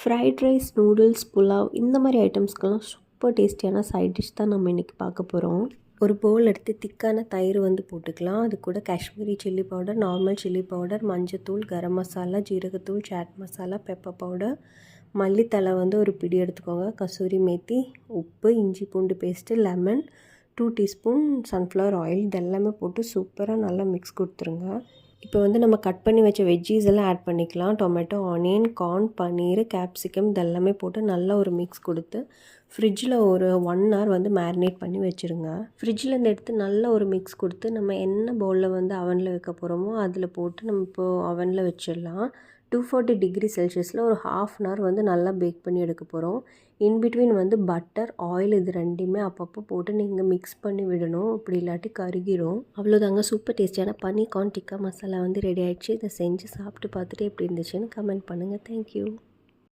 Fried rice, noodles, pulao இந்த மாதிரி ஐட்டம்ஸ்க்கெல்லாம் super டேஸ்டியான சைட் டிஷ் தான் நம்ம இன்றைக்கி பார்க்க போகிறோம். ஒரு பவுல் எடுத்து திக்கான தயிர் போட்டுக்கலாம். அது கூட Kashmiri chilli powder, normal chilli powder, மஞ்சத்தூள், கரம் மசாலா, ஜீரகத்தூள், சாட் மசாலா, பெப்பர் பவுடர், மல்லித்தலை ஒரு பிடி எடுத்துக்கோங்க, கசூரி மேத்தி, உப்பு, இஞ்சி பூண்டு paste, lemon, 2 teaspoon sunflower oil இதெல்லாமே போட்டு சூப்பராக நல்லா மிக்ஸ் கொடுத்துருங்க. இப்போ நம்ம கட் பண்ணி வச்ச வெஜ்ஜீஸ் எல்லாம் ஆட் பண்ணிக்கலாம். டொமேட்டோ, ஆனியன், கார்ன், பன்னீர், கேப்சிகம் இதெல்லாமே போட்டு நல்லா ஒரு மிக்ஸ் கொடுத்து ஃப்ரிட்ஜில் ஒரு 1 ஹவர் மேரினேட் பண்ணி வச்சுருங்க. ஃப்ரிட்ஜில் எடுத்து நல்ல ஒரு மிக்ஸ் கொடுத்து நம்ம என்ன பவுலில் அவனில் வைக்க போகிறோமோ அதில் போட்டு நம்ம இப்போது அவனில் வச்சிடலாம். 240 டிகிரி செல்சியஸில் ஒரு 1/2 ஹவர் நல்லா பேக் பண்ணி எடுக்க போகிறோம். இன்பிட்வீன் பட்டர், ஆயில் இது ரெண்டையுமே அப்பப்போ போட்டு நீங்கள் மிக்ஸ் பண்ணி விடணும். இப்படி இல்லாட்டி கருகிரும். அவ்வளோதாங்க, சூப்பர் டேஸ்டியான பன்னீர் கார்ன் டிக்கா மசாலா ரெடி ஆகிடுச்சு. இதை செஞ்சு சாப்பிட்டு பார்த்துட்டு எப்படி இருந்துச்சுன்னு கமெண்ட் பண்ணுங்கள். தேங்க்யூ.